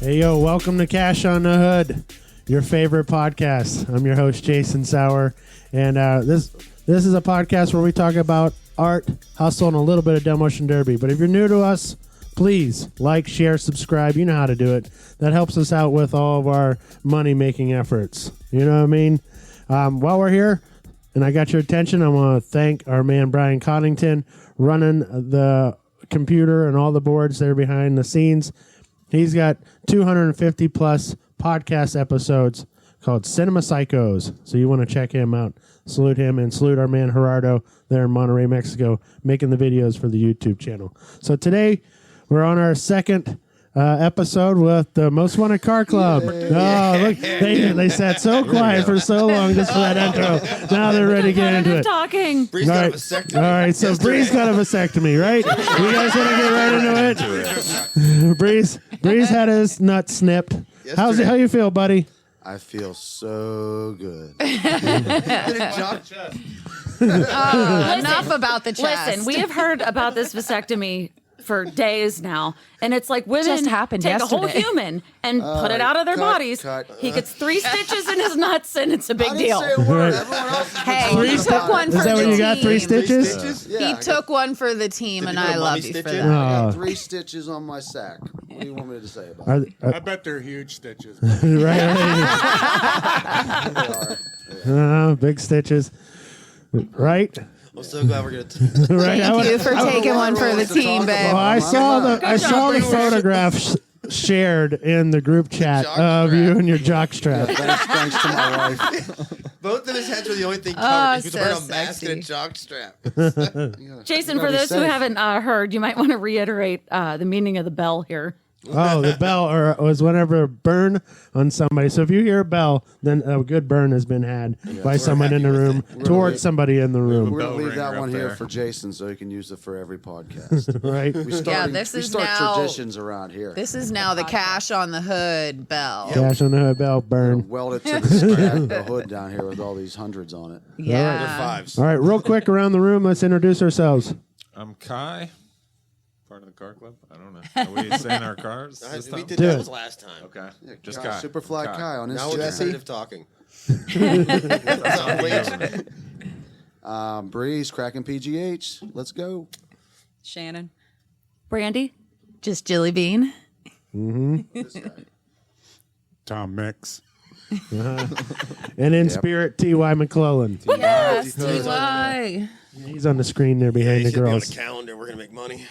Hey, yo, welcome to Cash on the Hood, your favorite podcast. I'm your host, Jason Sauer, and this is a podcast where we talk about art, hustle, and a little bit of demolition derby. But if you're new to us, please like, share, subscribe. You know how to do it. That helps us out with all of our money-making efforts. You know what I mean? While we're here, and I got your attention, I want to thank our man, Brian Cottington, running the computer and all the boards there behind the scenes. He's got 250 plus podcast episodes called Cinema Psychos. So you want to check him out. Salute him and salute our man Gerardo there in Monterrey, Mexico, making the videos for the YouTube channel. So today we're on our second episode with the Most Wanted Car Club. Oh, look, they sat so quiet for so long just for that intro. Now they're ready to get into it. Talking. Bree's got a vasectomy. All right, so Bree's got a vasectomy, right? You guys want to get right into it? Bree's had his nut snipped. Yesterday. How you feel, buddy? I feel so good. Enough about the chest. Listen, we have heard about this vasectomy for days now, and it's like women Just happened take yesterday. a whole human and put it out of their bodies. He gets 3 stitches in his nuts, and it's a big deal. Hey, he took one for Is that the what you got? team. 3 stitches? Yeah, He took one for the team, and I love you for that. I got 3 stitches on my sack. What do you want me to say about it? I bet they're huge stitches. Right. Big stitches. Right? I'm so glad we're going to... Right. Thank you for taking one for the team, babe. Well, I saw the photographs shared in the group chat of you and your jockstrap. Thanks to my wife. Both of his heads were the only thing covered. He was so wearing a mask sexy. and a jock strap. Jason, for those who haven't heard, you might want to reiterate the meaning of the bell here. Oh, the bell was whenever a burn on somebody. So if you hear a bell, then a good burn has been had by someone in the room towards somebody in the room. We're going to leave that ringer one up here there. for Jason so he can use it for every podcast. Right? We this is start now- traditions around here. This is now the Cash on the Hood bell. Cash on the hood, bell, burn. Weld it to the hood down here with all these hundreds on it. Yeah. Fives. All right, real quick around the room, let's introduce ourselves. I'm Kai, part of the car club. I don't know. Are we saying our cars? this We time? did Do that it. was last time. Okay. Just Kai, Kai. Superfly Kai on Now we're Instagram. competitive talking. Breeze, cracking PGH. Let's go. Shannon. Brandy? Just Jilly Bean. This guy. Tom Mix. And in spirit, T.Y. McClellan. Yes, T.Y. He's on the screen there behind He the should be on the girls. calendar. We're going to make money.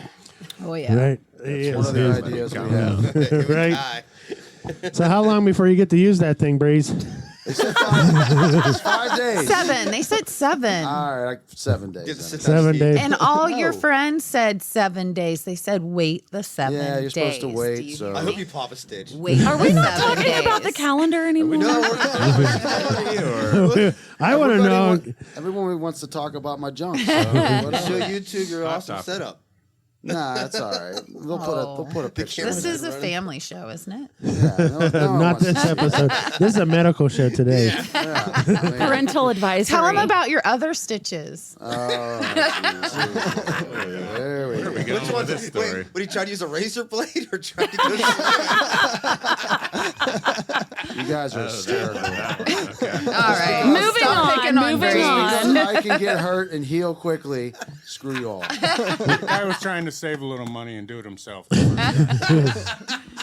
Oh, yeah. Right? One Yes, of the ideas we have. right? Kai. So how long before you get to use that thing, Breeze? It's 5 days. 7. They said 7. All right, 7 days. Get to sit then. down 7 and days. And all your No. friends said 7 days. They said wait the 7 Yeah, you're days. supposed to wait, Do you so- hear I me? hope you pop a stitch. Wait Are we not 7 talking about the days. calendar anymore? No, we're I want to know. Everyone wants to talk about my junk. So Show whatever. YouTube your awesome topic. setup. Nah, that's all right. They'll put a picture. This in is it. a family show, isn't it? Yeah, no one Not wants to this see episode. This is a medical show today. it. Yeah, I mean, Parental advisory. Tell them about your other stitches. there we go. We got with this story. Wait, would he try to use a razor blade or try to go You guys are hysterical. All right. Moving Stop on, picking moving Brady. on. Because I can get hurt and heal quickly. Screw you all. The guy was trying to save a little money and do it himself.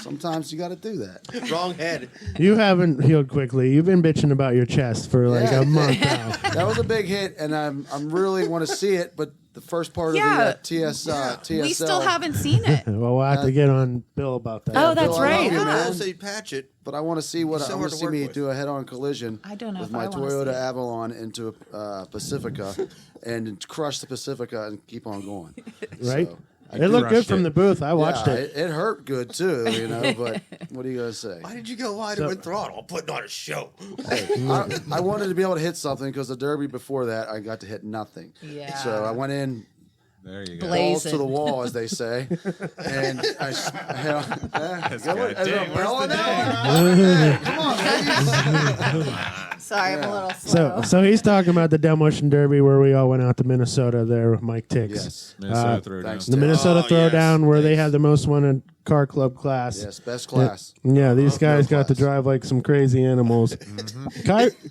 Sometimes you got to do that. Wrong head. You haven't healed quickly. You've been bitching about your chest for like Yeah. a month now. That was a big hit, and I'm really want to see it, but the first part Yeah. of the TSL. We still haven't seen it. Well, we'll have to get on Bill about that. Oh, that's Bill, I love right. you, I man. say patch it. But I want to see what So I want hard to to see work me with. do a head-on collision I don't know with if my I wanna Toyota see it. Avalon into a Pacifica and crush the Pacifica and keep on going. Right? So, It looked good crushed from it. the booth. I watched yeah, it. it hurt good too, you know. But what are you gonna say? Why did you go wide open throttle? Putting on a show. I wanted to be able to hit something because the Derby before that I got to hit nothing. Yeah. So I went in There you go. balls to Blazing. the wall, as they say, and I hell, This guy, dang, where's the Come on, Sorry, I'm a little slow. So he's talking about the Demolition Derby where we all went out to Minnesota there with Mike Tix. Yes. Minnesota Throwdown. thanks The Minnesota Oh, Throwdown yes. where they had the most wanted car club class. Yes, best class. Yeah, these guys got to class. drive like some crazy animals.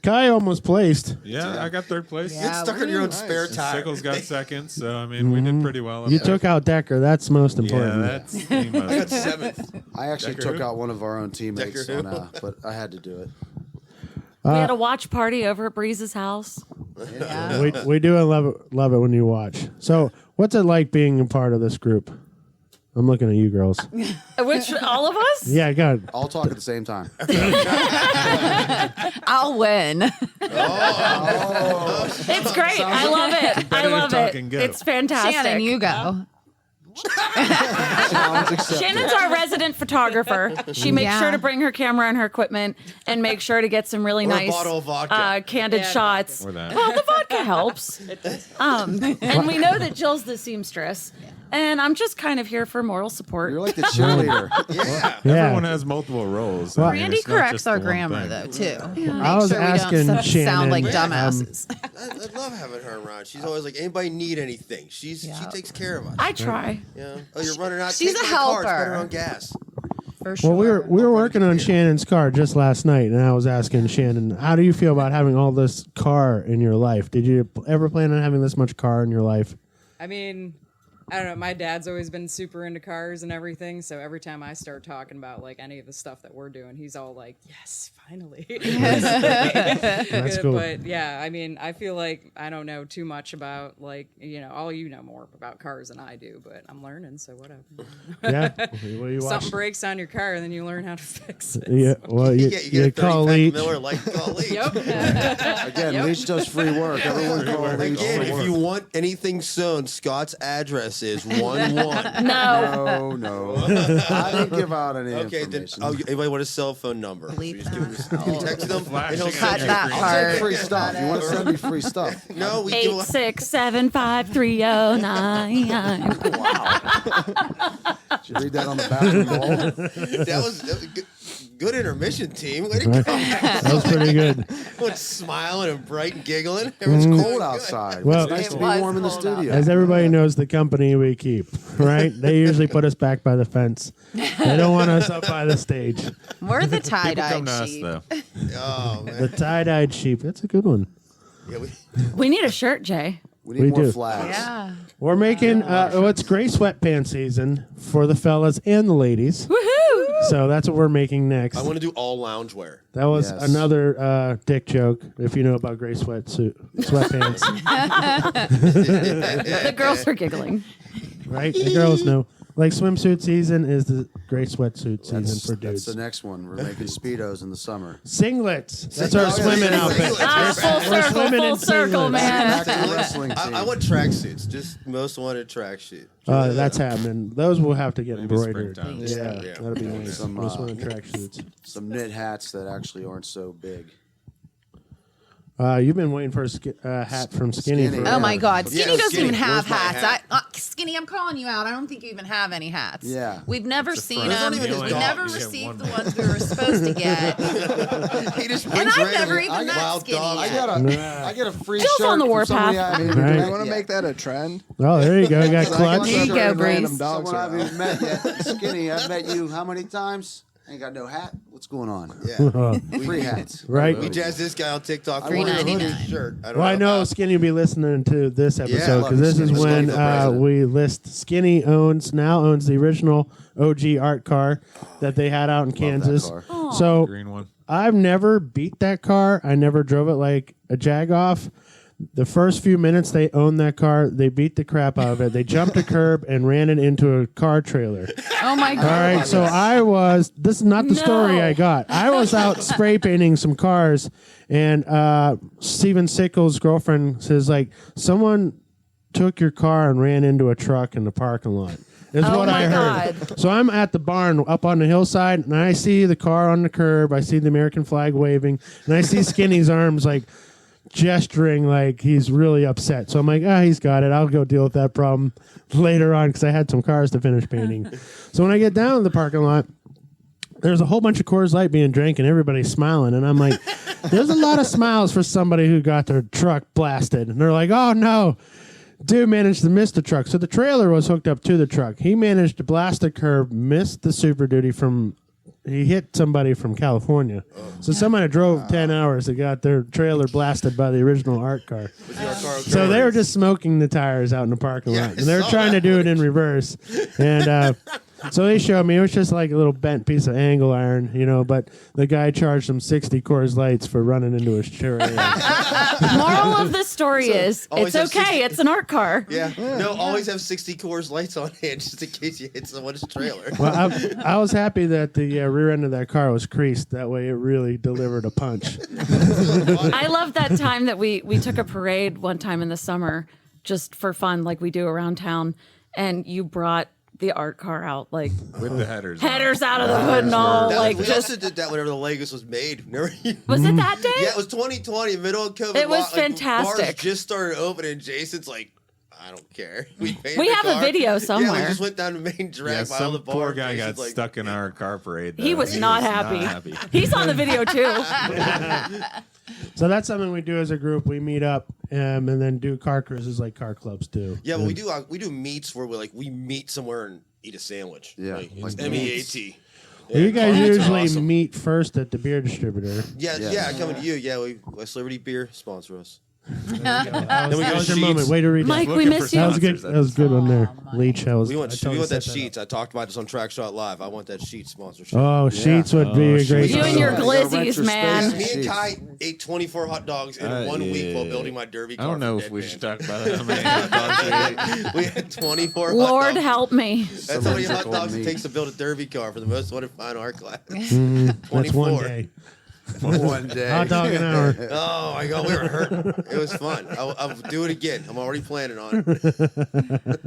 Kai almost placed. Yeah, I got third place. Yeah. Get stuck on your own spare And tire. Sickles got second, so I mean, we did pretty well. up You there. took out Decker. That's most Yeah, important. that's he I got must. 7th. I actually Decker took who? out one of our own teammates, Decker who? but I had to do it. We had a watch party over at Breeze's house. Yeah. We do love it when you watch. So, what's it like being a part of this group? I'm looking at you girls. Which, all of us? Yeah, good. All talk at the same time. I'll win. It's great. I love it. I better love talk it. and go. It's fantastic. Shannon, you go. Challenge accepted. Shannon's our resident photographer. She makes Yeah. sure to bring her camera and her equipment and make sure to get some really Or a nice bottle of vodka. candid shots. Or that. Well, the vodka helps. And we know that Jill's the seamstress. And I'm just kind of here for moral support. You're like the cheerleader. Yeah. Yeah. Everyone has multiple roles. Well, I mean, Randy it's not corrects just our the one grammar, thing. though, too. I was Make sure we asking don't Shannon, sound like um, dumbasses. I love having her around. She's always like, anybody need anything? She takes care of us. I try. Yeah. Oh, you're running out. She's Take a my car. It's helper. better on gas. For sure. Well, we were working on Shannon's car just last night, and I was asking Shannon, how do you feel about having all this car in your life? Did you ever plan on having this much car in your life? I mean, I don't know. My dad's always been super into cars and everything. So every time I start talking about like any of the stuff that we're doing, he's all like, "Yes, finally." That's cool. But yeah, I mean, I feel like I don't know too much about like all you know more about cars than I do, but I'm learning. So whatever. Yeah. Well, you Something watch. breaks on your car, and then you learn how to fix it. Yeah. Well, you, You get a call 30-pack Leach. Miller like call Leach. Yep. Again, Leach does free work. Everyone call Leach. Again, for if work. you want anything sewn, Scott's address is 1-1. No. No. I didn't give out any Okay, then information. anybody want his cell phone number? Delete So you just give him, you can text him, and he'll Cut send that you. part. Free stuff. You want to send me free stuff? No, we do. 8675309. Did you read that on the bathroom wall? That was good intermission, team. Way to go. That was pretty good. Everyone's smiling and bright and giggling. Everyone's It's cool cold and outside. Well- It's nice It to be was warm in the cold out. studio. As everybody knows, the company we keep, right? They usually put us back by the fence. They don't want us up by the stage. We're the People come tie-dyed to us sheep. though. Oh man. The tie-dyed sheep. That's a good one. Yeah, We need a shirt, Jay. We need We more do. flags. Yeah. We're making it's gray sweatpants season for the fellas and the ladies. Woohoo! So that's what we're making next. I want to do all loungewear. That was Yes. another dick joke. If you know about gray sweatpants, The girls are giggling. right? The girls know. Like swimsuit season is the gray sweatsuit season for That's dudes. the next one. We're making Speedos in the summer. Singlets. That's our Oh, yeah, swimming yeah, outfit. yeah. Full circle, swimming full in circle, singlets. man. Back to the wrestling team. I want tracksuits. Just most wanted tracksuit. That's happening. Those will have to get Maybe embroidered. springtime. Yeah, Yeah. that'll be nice. Some, Most women tracksuits. Some knit hats that actually aren't so big. You've been waiting for a hat from Skinny. Skinny. for Oh my God, Yeah, Skinny doesn't Skinny, even have where's my hats. hat? Skinny, I'm calling you out. I don't think you even have any hats. Yeah. We've never seen friend. them. It's not even his We've dog. never You get received one. the ones we were supposed to get. He just And brings I've random never even met wild Skinny dogs. yet. I get a free Jill's shirt on the from warpath. somebody I haven't even Right. met You want to yet. make that a trend? Oh, there you go. You got So I clutch. got There you a go, shirt and Breeze. Random dogs Someone I haven't around. even met yet. Skinny, I've met you how many times? Ain't got no hat. What's going on? Yeah. Free hats. Right. We jazzed this guy on TikTok. I want a $3.99 $3.99. shirt. I don't Well, I know how. Skinny will be listening to this episode love because this Skinny. is when Skinny's the president. we list Skinny now owns the original OG art car that they had out in Kansas. car. So Green one. I've never beat that car. I never drove it like a Jag-off. The first few minutes they owned that car, they beat the crap out of it. They jumped a curb and ran it into a car trailer. Oh my All God. right, so this is not the story I got. I was out spray painting some cars, and Steven Sickles' girlfriend says, like, someone took your car and ran into a truck in the parking lot. Is Oh what my I heard. God. So I'm at the barn up on the hillside, and I see the car on the curb. I see the American flag waving, and I see Skinny's arms like gesturing like he's really upset. So I'm like, he's got it. I'll go deal with that problem later on because I had some cars to finish painting. So when I get down to the parking lot, there's a whole bunch of Coors Light being drank and everybody's smiling. And I'm like, there's a lot of smiles for somebody who got their truck blasted. And they're like, oh, no. Dude managed to miss the truck. So the trailer was hooked up to the truck. He managed to blast the curb, missed the Super Duty he hit somebody from California. So somebody drove 10 hours and got their trailer blasted by the original art car. So they were just smoking the tires out in the parking lot. And they were trying to do it in reverse. And so they showed me. It was just like a little bent piece of angle iron, but the guy charged him 60 Coors Lights for running into his trailer. Moral of the story is, it's okay. It's an art car. Yeah. No, always have 60 Coors Lights on hand just in case you hit someone's trailer. Well, I was happy that the rear end of that car was creased. That way it really delivered a punch. I love that time that we took a parade one time in the summer just for fun, like we do around town, and you brought the art car out, like with the headers out of the hood and all. We also did that whenever the Legos was made. Was it that day? Yeah, it was 2020, middle of COVID. It was fantastic. Bars just started opening. Jason's like, I don't care. We have a video somewhere. Yeah, we just went down the main drag by all the bars. Poor guy Jason's got stuck in our car parade. He was not happy. He's on the video too. So that's something we do as a group. We meet up and then do car cruises like car clubs do. Yeah, but we do meets where we meet somewhere and eat a sandwich. Yeah, like MEAT. Well, you guys usually awesome. meet first at the beer distributor. Yeah, coming to you. Yeah, West Liberty Beer sponsor us. That was your moment. Way to read Mike, that. we miss you. That was good. That was good one there. Leech. We want that Sheets. I talked about this on Track Shot Live. I want that Sheets sponsorship. Oh, Sheets would be a great. You and your glizzies, man. Me and Kai ate 24 hot dogs in 1 week while building my derby car. I don't know if we should talk about how many hot dogs we had 24 hot Lord dogs. help me. That's how many hot dogs it takes to build a derby car for the most wanted fine art class. That's one day. One day. Hot dog an hour. Oh my God, we were hurting. It was fun. I'll do it again. I'm already planning on it.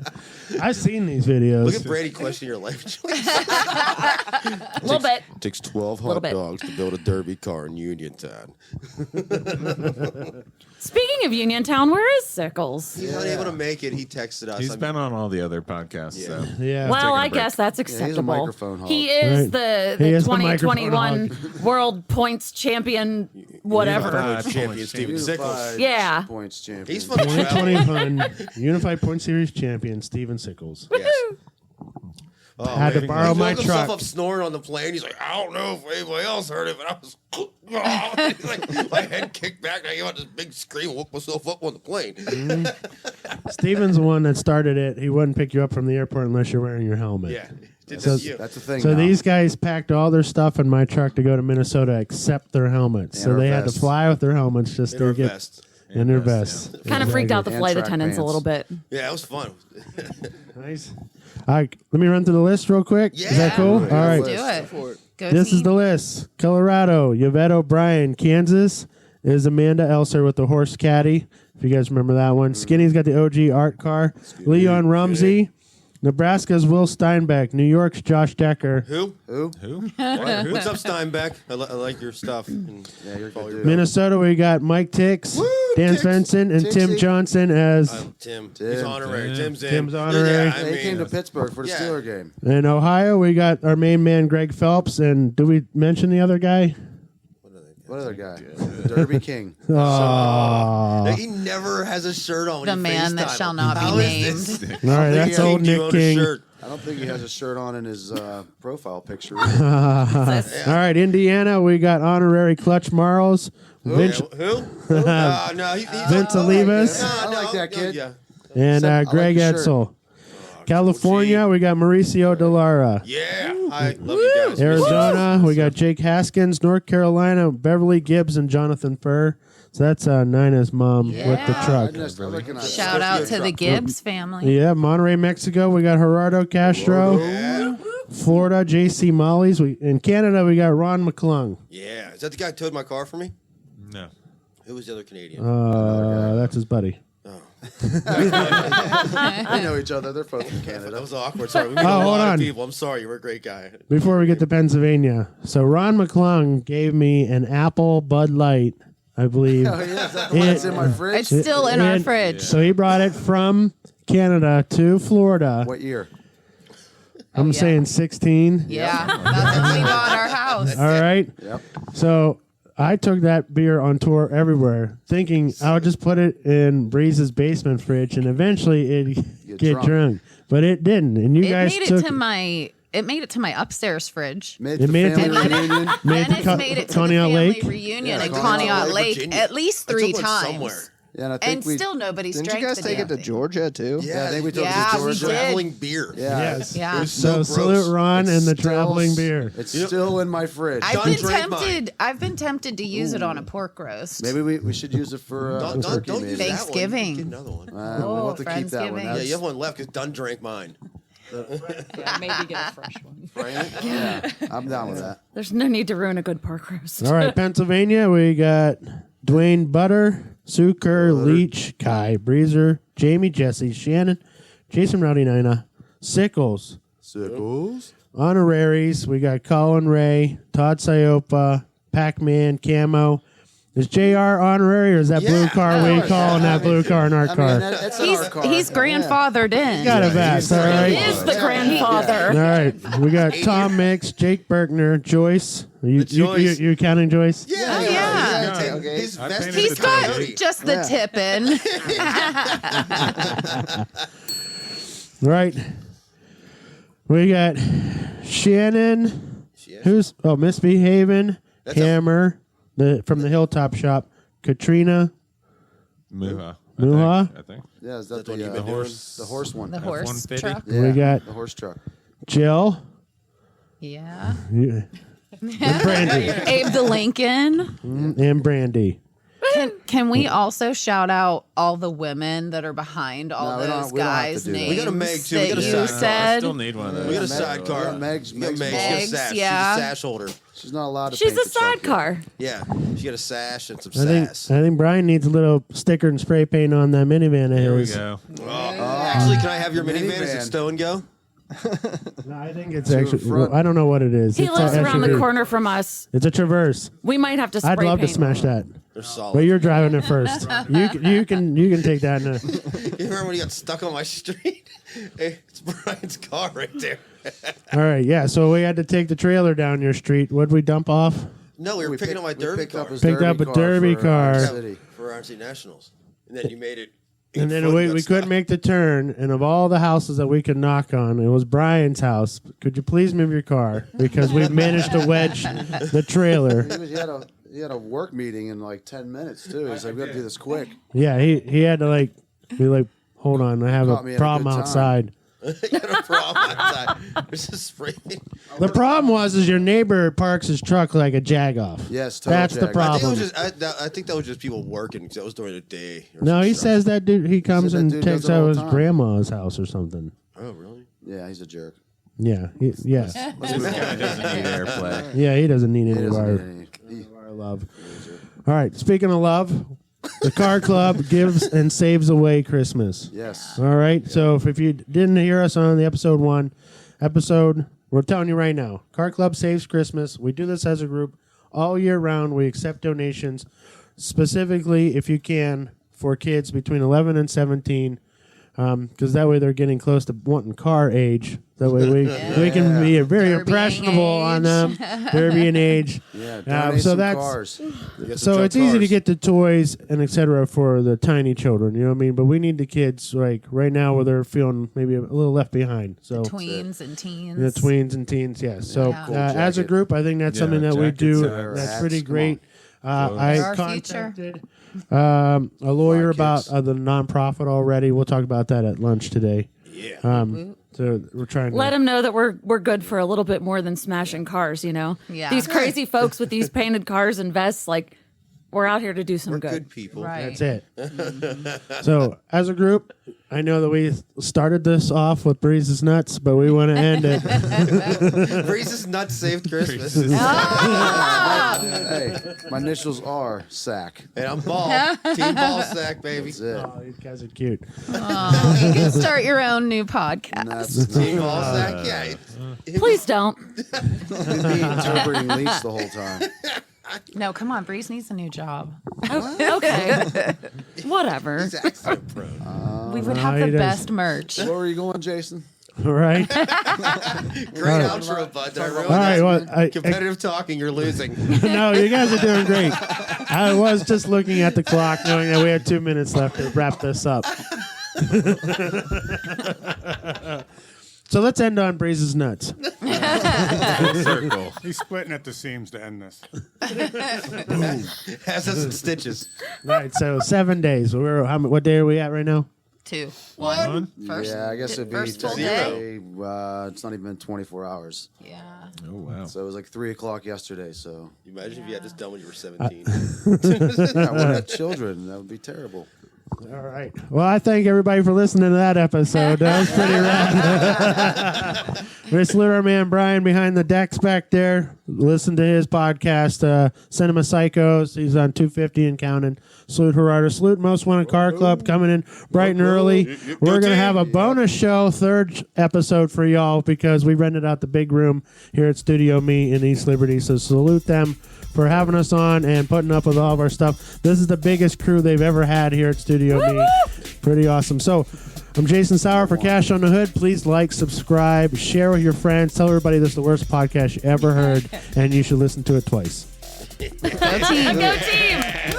I've seen these videos. Look at Brady questioning your life choice. A little bit. It takes 12 Little hot bit. dogs to build a derby car in Uniontown. Speaking of Uniontown, where is Sickles? He's not able to make it. He texted us. He's been on all the other podcasts. Yeah. So. Yeah. Well, taking a I break. guess that's he's a acceptable. microphone hog. He is Right. the He is the 2021 microphone World Points Champion, whatever. Champion Steven Sickles. Unified Yeah. Points champion. He's fun to travel. 2021 Unified Point Series champion Steven Sickles. Yes. Oh, Had to man. borrow He my woke himself truck. up snoring on the plane. He's like, I don't know if anybody else heard it, but I was He's like, my head kicked back. And I gave out this big scream and woke myself up on the plane. Steven's the one that started it. He wouldn't pick you up from the airport unless you're wearing your helmet. Yeah. Did So- this to you. That's the thing. So now. these guys packed all their stuff in my truck to go to Minnesota except their helmets. And So our they had to vests. fly with their helmets just In to our get vest. in their vests, vests. Kind of freaked out the And flight track attendants a pants. little bit. Yeah, it was fun. Nice. All right, let me run through the list real quick. Is that Yeah. cool? All right. Let's do it. Go This team. is the list. Colorado, Yvette O'Brien. Kansas is Amanda Elser with the horse caddy. If you guys remember that one. Skinny's got the OG art car. Leon Rumsey. Nebraska's Will Steinbeck. New York's Josh Decker. Who? Who? What's up, Steinbeck? I like your stuff. Yeah, you're good. Dude. Minnesota, we got Mike Tix, Dan Tix. Svensson, and Tim Tixie. Johnson as. Tim. Tim. He's honorary. Tim's in. Tim's honorary. Yeah, I They mean, came to Pittsburgh for the Yeah. Steeler game. In Ohio, we got our main man, Greg Phelps. And do we mention the other guy? What other guy? The Derby King. Oh. Like, he never has a shirt on. When The he man that FaceTime shall him. not be How is this? named. All right, that's Yeah, old You Nick own a King. shirt. I don't think he has a shirt on in his profile picture. All right, Indiana, we got honorary Clutch Marls. Vince, Who? No, he's Vince Olivas. I like that kid. Yeah. and I like Greg the shirt. Edsel. California, we got Mauricio Delara. Yeah. I love you guys. Arizona, we got Jake Haskins. North Carolina, Beverly Gibbs and Jonathan Furr. So that's Nina's mom with the I truck. just recognize Shout that. out to the Gibbs family. Yeah, Monterrey, Mexico, we got Gerardo Castro. Florida, JC Mollies. In Canada, we got Ron McClung. Yeah. Is that the guy who towed my car for me? No. Who was the other Canadian? That's his buddy. They know each other. They're both from That Canada. was awkward. Sorry. We meet Oh, a hold lot on. of people. I'm sorry. You're a great guy. Before we get to Pennsylvania, so Ron McClung gave me an Apple Bud Light, I believe. Oh, yeah, is that the one that's in my fridge? It's still in our And fridge. So he brought it from Canada to Florida. What year? I'm yeah. saying 16. Yeah, that's when we bought our house. All right. Yep. So I took that beer on tour everywhere, thinking I would just put it in Breeze's basement fridge, and eventually it'd get drunk. But it didn't, and you guys made took it to my. It made it to my upstairs fridge. Made It made it to- family reunion. Then it made it to the Conneaut family Lake? reunion Yeah, in Conneaut Conneaut Lake, Lake Virginia. at least I took 3 one times. somewhere. Yeah, and I think And still nobody's Didn't drank you guys the take damn it to thing. Georgia too? Yeah, I think we took Yeah, it to we Georgia. did. Traveling beer. Yeah. Yes. Yeah. It was So so salute gross. Ron and the Still- traveling beer. It's still in my fridge. I've Don been drank mine. tempted. I've been tempted to use it on a pork roast. Maybe we should use it for turkey. Don't Maybe. use that one. Thanksgiving. Get another one. We'll have to keep that one. Friendsgiving. Yeah, you have one left because Dunn drank mine. Yeah, maybe get a fresh one. Yeah, I'm down with that. There's no need to ruin a good pork roast. All right, Pennsylvania, we got Dwayne Butter, Sue Kerr, Leach, Kai, Breezer, Jamie, Jesse, Shannon, Jason Rowdy Nina, Sickles, Sickles. honoraries. We got Colin Ray, Todd Siopa, Pac-Man, Camo. Is JR honorary or is that blue car? We calling that blue car in our car? That's in our car. He's grandfathered in. Got a vest, all He right. is the grandfather. All right, we got Tom Mix, Jake Berkner, Joyce. Joyce. You counting Joyce? Yeah, yeah. Okay. His I vest painted is He's the got dirty. just the tip in. All right. We got Shannon. Who's Misbehaving, That's a- Hammer, from the Hilltop Shop, Katrina, Muha. Muha? I think. Yeah, is that That's what the you've been horse? The horse one. The horse F-150? truck. Yeah, We got- the horse truck. Jill, Yeah. and Brandy, Abe the Lincoln. and Brandy. Can we also shout out all the women that are behind all No, we don't- those we don't have to guys' do that. names? We got a Meg, too. We that got a you sidecar. I said. still need one of those. We got a Meg- sidecar. yeah, Meg's- We got Meg's Meg. Meg. She's got a sash. yeah. She's a sash holder. She's not allowed to. She's paint a the truck yet. sidecar. Yeah, she got a sash and some I think sass. Brian needs a little sticker and spray paint on that minivan of Here we his. go. Actually, can I have your minivan? Is it minivan. stow and go? No, I think it's To the actually. front. I don't know what it is. He It's lives a around the SUV. corner from us. It's a Traverse. We might have to spray I'd love to paint. smash that, They're solid. but you're driving it first. You can take that. You remember when he got stuck on my street? Hey, it's Brian's car right there. All right, yeah. So we had to take the trailer down your street. What'd we dump off? No, we were picking up my derby picked up car his Picked up a derby for car. Orange City. for RNC Nationals, and then you made it. And then 8 foot, we got couldn't stuck. make the turn. And of all the houses that we could knock on, it was Brian's house. Could you please move your car? Because we've managed to wedge the trailer. He had a work meeting in like 10 minutes too. He's like, we got to do this quick. Yeah, he had to be like, hold on, I have Caught me a at a problem good time. outside. You got a problem outside. There's a spray. The problem is your neighbor parks his truck like a jagoff. Yes, total That's the jag-off. problem. I think that was just people working because that was during the day. or No, some he stuff. says that dude. He comes that and dude takes does it out all his the time. grandma's house or something. Oh, really? Yeah, he's a jerk. Yeah, yes, This guy doesn't need airplay. yeah. He doesn't need He any of doesn't our, need any. our love. All right. Speaking of love, the car club gives and saves away Christmas. Yes. All right. So if you didn't hear us on the episode 1 episode, we're telling you right now, Car Club saves Christmas. We do this as a group all year round. We accept donations, specifically if you can, for kids between 11 and 17, because that way they're getting close to wanting car age. That way we can be very Derbying impressionable on age. them. Derbying age. Yeah. Donate so some that's cars. so it's easy to get the toys and etc. for the tiny children. You know what I mean? But we need the kids like right now where they're feeling maybe a little left behind. So Tweens and teens. the tweens and teens, yes. So Yeah. Cool as a jacket. group, I think that's Yeah, something that we jackets, do. hats, That's pretty come great. I Our future. contacted a lawyer about kids. the nonprofit already. We'll talk about that at lunch today. Yeah. So we're trying to Let them know that we're good for a little bit more than smashing cars, you know? Yeah. These crazy folks with these painted cars and vests, like, we're out here to do some We're good. good people. Right. That's it. So, as a group, I know that we started this off with Breeze's Nuts, but we want to end it. Breeze's nuts saved Christmas. Hey, my initials are SAC. And I'm ball. Team ball sack, baby. That's it. Oh, these guys are cute. You can start your own new podcast. And that's Team ball sack, yeah. Please don't. me interpreting Leach the whole time. No, come on. Breeze needs a new job. Okay. Whatever. He's accident prone. We would no, have he the does. best merch. Where are you going, Jason? All right. Great outro, bud. I realize All right. Well, competitive talking, you're losing. no, you guys are doing great. I was just looking at the clock, knowing that we had 2 minutes left to wrap this up. So let's end on Breeze's nuts. Circle. He's splitting at the seams to end this. Has us in stitches. Right. So 7 days. What day are we at right now? 2. One? First, Yeah, I guess it'd be first full day. technically, it's not even been 24 hours. Yeah. Oh, wow. So it was like 3 o'clock yesterday. So Imagine if you had this done when you were 17. I would have children. That would be terrible. All right. Well, I thank everybody for listening to that episode. That was pretty rad. We salute our man Brian behind the decks back there. Listen to his podcast, Cinema Psychos. He's on 250 and counting. Salute Gerardo. Salute Most Wanted Car Club coming in bright and early. We're going to have a bonus show, third episode for y'all because we rented out the big room here at StudioME in East Liberty. So salute them for having us on and putting up with all of our stuff. This is the biggest crew they've ever had here at StudioME. Pretty awesome. So I'm Jason Sauer for Cash on the Hood. Please like, subscribe, share with your friends. Tell everybody this is the worst podcast you ever heard, and you should listen to it twice. Go team. Go team!